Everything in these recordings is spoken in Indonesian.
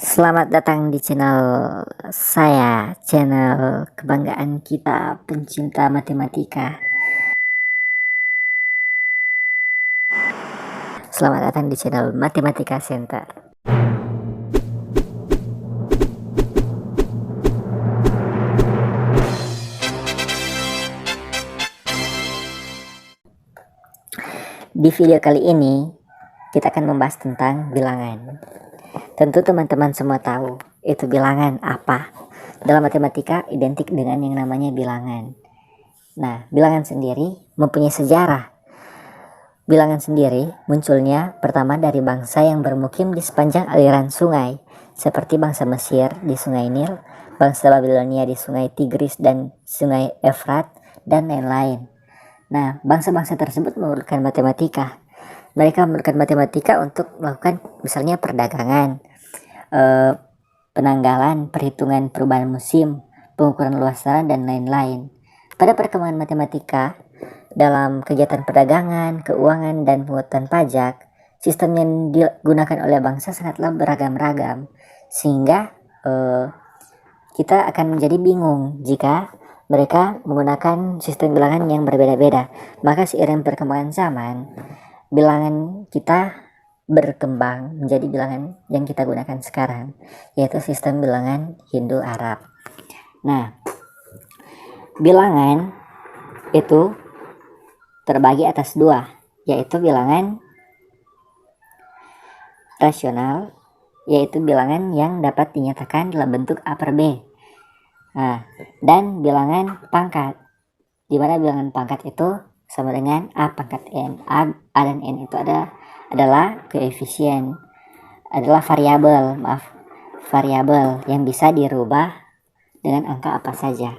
Selamat datang di channel saya, channel kebanggaan kita pencinta matematika. Selamat datang di channel Matematika Center. Di video kali ini kita akan membahas tentang bilangan. Tentu teman-teman semua tahu itu bilangan apa. Dalam matematika identik dengan yang namanya bilangan. Nah, bilangan sendiri mempunyai sejarah. Bilangan sendiri munculnya pertama dari bangsa yang bermukim di sepanjang aliran sungai, seperti bangsa Mesir di Sungai Nil, bangsa Babilonia di Sungai Tigris dan Sungai Efrat, dan lain-lain. Nah, bangsa-bangsa tersebut memerlukan matematika. Mereka memerlukan matematika untuk melakukan misalnya perdagangan, penanggalan, perhitungan perubahan musim, pengukuran luas tanah, dan lain-lain. Pada perkembangan matematika, dalam kegiatan perdagangan, keuangan, dan pungutan pajak, sistem yang digunakan oleh bangsa sangatlah beragam-ragam, sehingga kita akan menjadi bingung jika mereka menggunakan sistem bilangan yang berbeda-beda. Maka seiring perkembangan zaman, bilangan kita berkembang menjadi bilangan yang kita gunakan sekarang, yaitu sistem bilangan Hindu-Arab. Nah, bilangan itu terbagi atas dua, yaitu bilangan rasional, yaitu bilangan yang dapat dinyatakan dalam bentuk A per B. Nah, dan bilangan pangkat, di mana bilangan pangkat itu sama dengan A pangkat N. A dan N itu adalah koefisien, adalah variabel yang bisa dirubah dengan angka apa saja.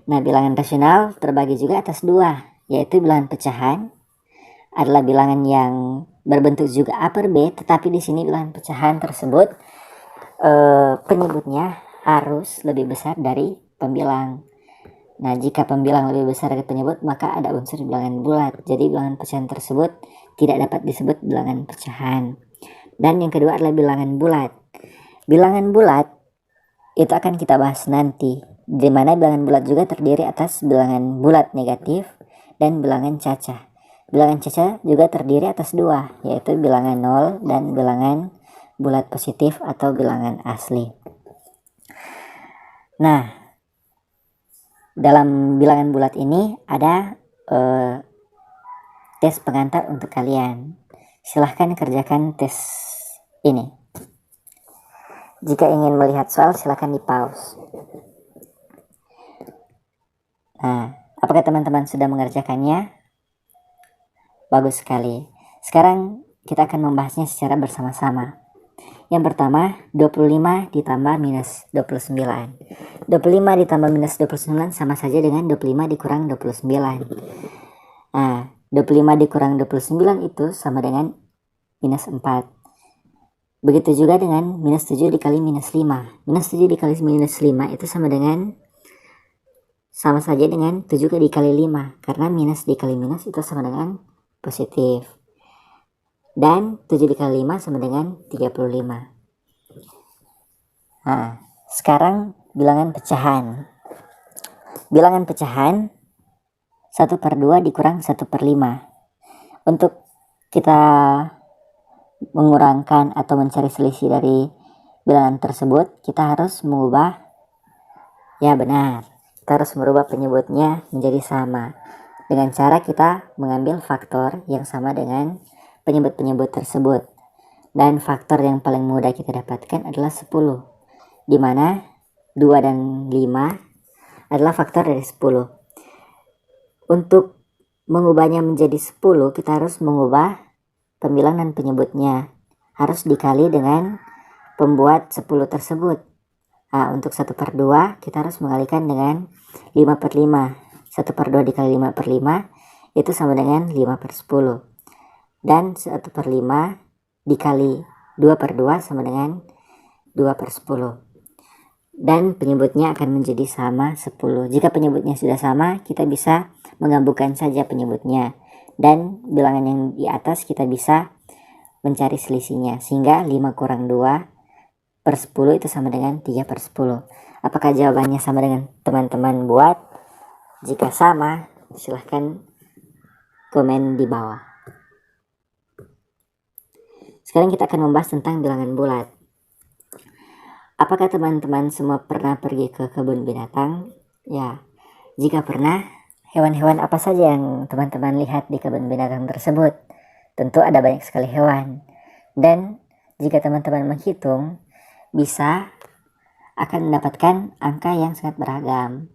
Nah, bilangan rasional terbagi juga atas dua, yaitu bilangan pecahan, adalah bilangan yang berbentuk juga A per B, tetapi di sini bilangan pecahan tersebut penyebutnya harus lebih besar dari pembilang. Nah, jika pembilang lebih besar dari penyebut, maka ada unsur bilangan bulat. Jadi bilangan pecahan tersebut tidak dapat disebut bilangan pecahan. Dan yang kedua adalah bilangan bulat. Bilangan bulat itu akan kita bahas nanti, di mana bilangan bulat juga terdiri atas bilangan bulat negatif dan bilangan cacah. Bilangan cacah juga terdiri atas dua, yaitu bilangan 0 dan bilangan bulat positif atau bilangan asli. Nah, dalam bilangan bulat ini ada tes pengantar untuk kalian. Silahkan kerjakan tes ini. Jika ingin melihat soal, silahkan di pause. Nah, apakah teman-teman sudah mengerjakannya? Bagus sekali. Sekarang kita akan membahasnya secara bersama-sama. Yang pertama, 25 ditambah minus 29. 25 ditambah minus 29 sama saja dengan 25 dikurang 29. Nah, 25 dikurang 29 itu sama dengan minus 4. Begitu juga dengan minus 7 dikali minus 5. Minus 7 dikali minus 5 itu sama saja dengan 7 dikali 5. Karena minus dikali minus itu sama dengan positif. Dan 7 dikali 5 sama dengan 35. Nah, sekarang bilangan pecahan. Bilangan pecahan 1 per 2 dikurang 1 per 5. Untuk kita mengurangkan atau mencari selisih dari bilangan tersebut, kita harus mengubah, ya benar, kita harus merubah penyebutnya menjadi sama. Dengan cara kita mengambil faktor yang sama dengan penyebut-penyebut tersebut. Dan faktor yang paling mudah kita dapatkan adalah 10. Di mana 2 dan 5 adalah faktor dari 10. Untuk mengubahnya menjadi 10, kita harus mengubah pembilang dan penyebutnya. Harus dikali dengan pembuat 10 tersebut. Nah, untuk 1 per 2, kita harus mengalikan dengan 5 per 5. 1 per 2 dikali 5 per 5 itu sama dengan 5 per 10. Dan 1 per 5 dikali 2 per 2 sama dengan 2 per 10. Dan penyebutnya akan menjadi sama 10. Jika penyebutnya sudah sama, kita bisa menggabungkan saja penyebutnya. Dan bilangan yang di atas kita bisa mencari selisihnya. Sehingga 5 kurang 2 per 10 itu sama dengan 3 per 10. Apakah jawabannya sama dengan teman-teman buat? Jika sama, silahkan komen di bawah. Sekarang kita akan membahas tentang bilangan bulat. Apakah teman-teman semua pernah pergi ke kebun binatang? Ya, jika pernah, hewan-hewan apa saja yang teman-teman lihat di kebun binatang tersebut? Tentu ada banyak sekali hewan. Dan jika teman-teman menghitung, bisa akan mendapatkan angka yang sangat beragam.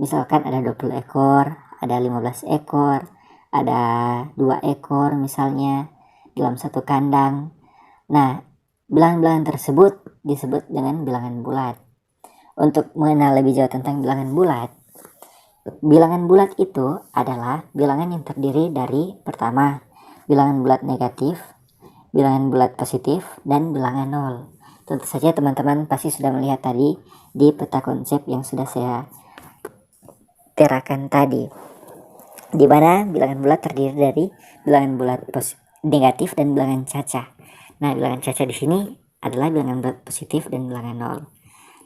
Misalkan ada 20 ekor, ada 15 ekor, ada 2 ekor misalnya dalam satu kandang. Nah, bilangan-bilangan tersebut disebut dengan bilangan bulat. Untuk mengenal lebih jauh tentang bilangan bulat itu adalah bilangan yang terdiri dari pertama, bilangan bulat negatif, bilangan bulat positif, dan bilangan nol. Tentu saja teman-teman pasti sudah melihat tadi di peta konsep yang sudah saya terakan tadi, di mana bilangan bulat terdiri dari bilangan bulat negatif dan bilangan caca. Nah, bilangan caca di sini adalah bilangan bulat positif dan bilangan nol.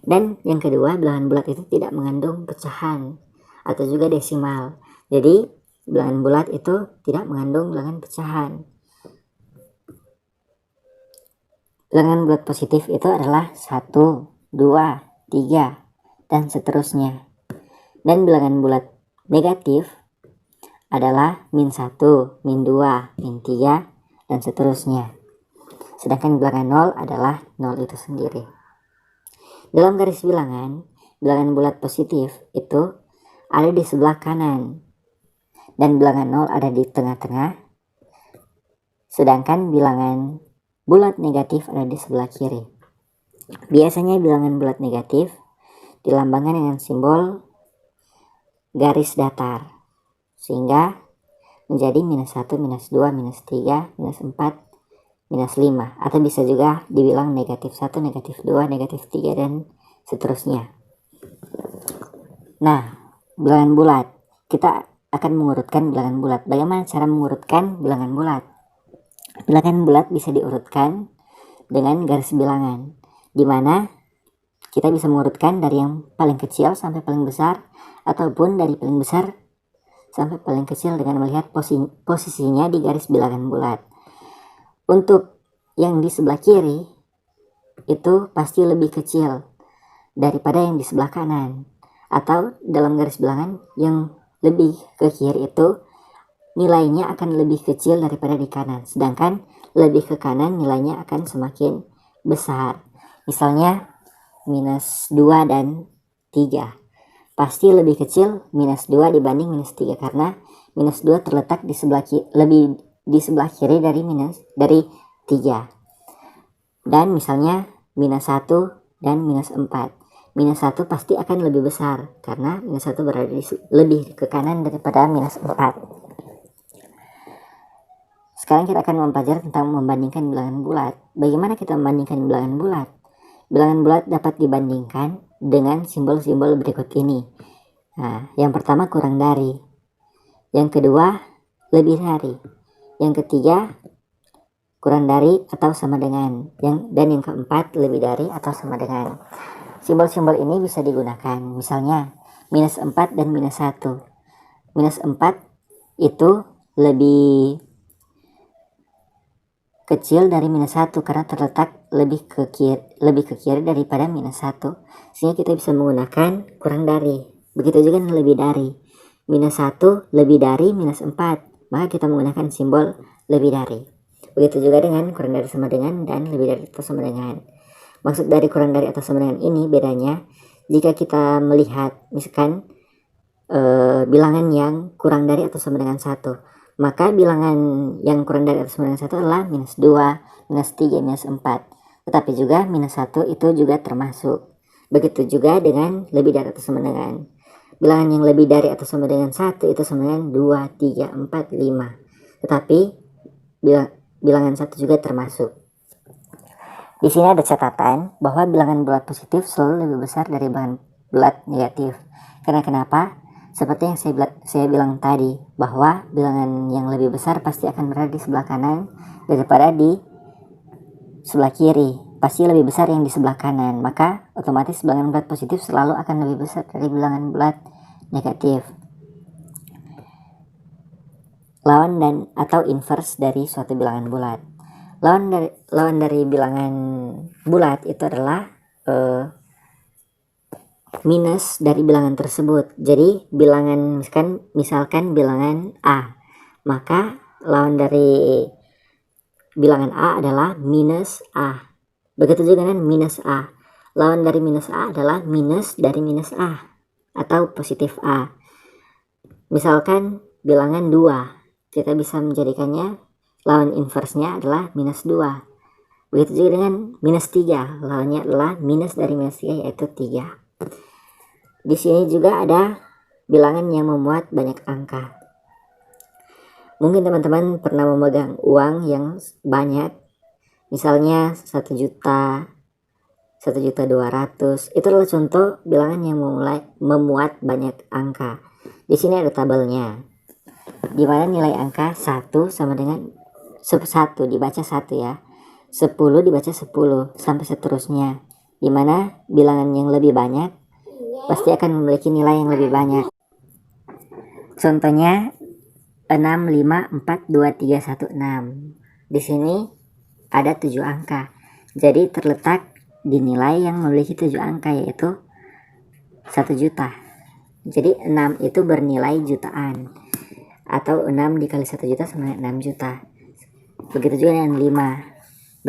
Dan yang kedua, bilangan bulat itu tidak mengandung pecahan atau juga desimal. Jadi bilangan bulat itu tidak mengandung bilangan pecahan. Bilangan bulat positif itu adalah 1, 2, 3, dan seterusnya. Dan bilangan bulat negatif adalah -1, -2, -3, dan seterusnya. Sedangkan bilangan nol adalah 0 itu sendiri. Dalam garis bilangan bulat positif itu ada di sebelah kanan dan bilangan nol ada di tengah-tengah. Sedangkan bilangan bulat negatif ada di sebelah kiri. Biasanya bilangan bulat negatif dilambangkan dengan simbol garis datar, sehingga menjadi -1, -2, -3, -4, -5, atau bisa juga dibilang -1, -2, -3, dan seterusnya. Nah, bilangan bulat, kita akan mengurutkan bilangan bulat. Bagaimana cara mengurutkan bilangan bulat? Bilangan bulat bisa diurutkan dengan garis bilangan, di mana kita bisa mengurutkan dari yang paling kecil sampai paling besar, ataupun dari paling besar sampai paling kecil dengan melihat posisinya di garis bilangan bulat. Untuk yang di sebelah kiri itu pasti lebih kecil daripada yang di sebelah kanan, atau dalam garis bilangan yang lebih ke kiri itu nilainya akan lebih kecil daripada di kanan, sedangkan lebih ke kanan nilainya akan semakin besar. Misalnya -2 dan 3 pasti lebih kecil -2 dibanding -3, karena -2 terletak di sebelah lebih di sebelah kiri dari 3. Dan misalnya -1 dan -4, -1 pasti akan lebih besar karena -1 berada lebih ke kanan daripada -4. Sekarang kita akan mempelajari tentang membandingkan bilangan bulat. Bagaimana kita membandingkan bilangan bulat? Bilangan bulat dapat dibandingkan dengan simbol-simbol berikut ini. Nah, yang pertama kurang dari, yang kedua lebih dari, yang ketiga kurang dari atau sama dengan, dan yang keempat lebih dari atau sama dengan. Simbol-simbol ini bisa digunakan, misalnya -4 dan -1. -4 itu lebih kecil dari -1 karena terletak lebih ke kiri daripada -1, sehingga kita bisa menggunakan kurang dari. Begitu juga lebih dari, -1 lebih dari -4, maka kita menggunakan simbol lebih dari. Begitu juga dengan kurang dari sama dengan dan lebih dari atau sama dengan. Maksud dari kurang dari atau sama dengan ini bedanya jika kita melihat misalkan bilangan yang kurang dari atau sama dengan 1, maka bilangan yang kurang dari atau sama dengan 1 adalah -2, -3, -4. Tetapi juga -1 itu juga termasuk. Begitu juga dengan lebih dari atau sama dengan. Bilangan yang lebih dari atau sama dengan 1 itu sama dengan 2, 3, 4, 5. Tetapi bilangan 1 juga termasuk. Di sini ada catatan bahwa bilangan bulat positif selalu lebih besar dari bilangan bulat negatif. Karena kenapa? Seperti yang saya bilang tadi, bahwa bilangan yang lebih besar pasti akan berada di sebelah kanan daripada di sebelah kiri. pasti lebih besar yang di sebelah kanan, maka otomatis bilangan bulat positif selalu akan lebih besar dari bilangan bulat negatif. Lawan dan atau inverse dari suatu bilangan bulat. Lawan dari bilangan bulat itu adalah minus dari bilangan tersebut. Jadi bilangan misalkan bilangan A, maka lawan dari bilangan A adalah minus A. Begitu juga dengan minus A. Lawan dari minus A adalah minus dari minus A atau positif A. Misalkan bilangan 2, kita bisa menjadikannya lawan inversenya adalah minus 2. Begitu juga dengan minus 3, lawannya adalah minus dari minus 3 yaitu 3. Di sini juga ada bilangan yang memuat banyak angka. Mungkin teman-teman pernah memegang uang yang banyak, misalnya 1 juta, 1.200.000. Itu adalah contoh bilangan yang memuat banyak angka. Di sini ada tabelnya, di mana nilai angka 1 sama dengan 1 dibaca 1 ya, 10 dibaca 10 sampai seterusnya, di mana bilangan yang lebih banyak pasti akan memiliki nilai yang lebih banyak. Contohnya 6, 5, 4, 2, 3, 1, 6. Di sini ada 7 angka. Jadi terletak di nilai yang memiliki 7 angka yaitu 1 juta. Jadi 6 itu bernilai jutaan. Atau 6 dikali 1 juta sama dengan 6 juta. Begitu juga dengan 5.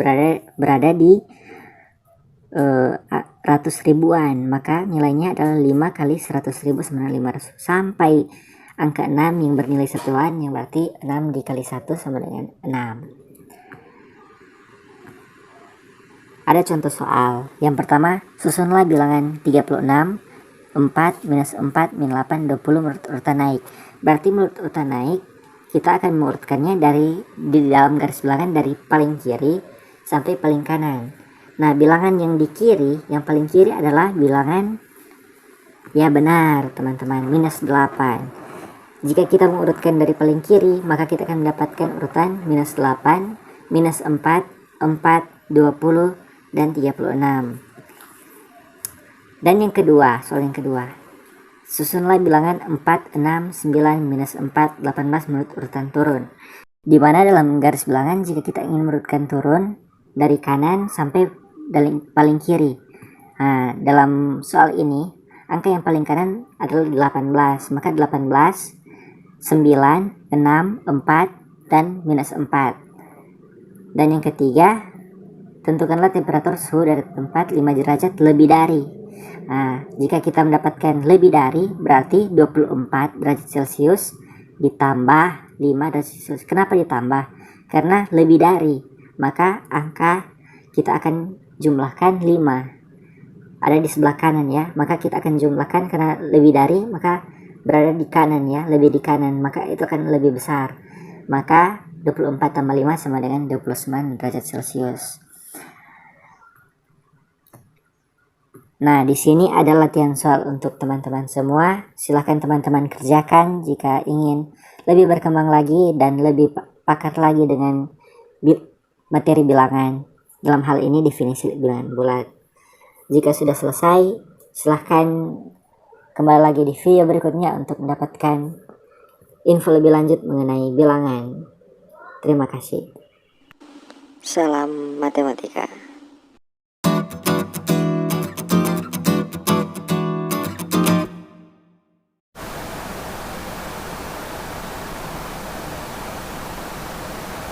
Berada di ratus ribuan, maka nilainya adalah 5 kali 100.000 sama 500 sampai angka 6 yang bernilai satuan, yang berarti 6 dikali 1 sama dengan 6. Ada contoh soal. Yang pertama, susunlah bilangan 36, 4, minus 4, min 8, 20 menurut urutan naik. Berarti menurut urutan naik, kita akan mengurutkannya di dalam garis bilangan dari paling kiri sampai paling kanan. Nah, bilangan yang di kiri, yang paling kiri adalah bilangan, ya benar teman-teman, minus 8. Jika kita mengurutkan dari paling kiri, maka kita akan mendapatkan urutan minus 8, minus 4, 4, 20, dan 36. Dan yang kedua, soal yang kedua, susunlah bilangan 4, 6, 9, minus 4, 18 menurut urutan turun. Di mana dalam garis bilangan jika kita ingin mengurutkan turun dari kanan sampai paling kiri. Nah, dalam soal ini angka yang paling kanan adalah 18, maka 18, 9, 6, 4, dan minus 4. Dan yang ketiga, tentukanlah temperatur suhu dari tempat 5 derajat lebih dari. Nah, jika kita mendapatkan lebih dari, berarti 24 derajat Celcius ditambah 5 derajat Celcius. Kenapa ditambah? Karena lebih dari, maka angka kita akan jumlahkan 5. Ada di sebelah kanan ya, maka kita akan jumlahkan karena lebih dari, maka berada di kanan ya, lebih di kanan, maka itu akan lebih besar. Maka 24 tambah 5 sama dengan 29 derajat Celcius. Nah, di sini ada latihan soal untuk teman-teman semua. Silahkan teman-teman kerjakan jika ingin lebih berkembang lagi dan lebih pakar lagi dengan materi bilangan. Dalam hal ini definisi bilangan bulat. Jika sudah selesai, silahkan kembali lagi di video berikutnya untuk mendapatkan info lebih lanjut mengenai bilangan. Terima kasih. Salam matematika.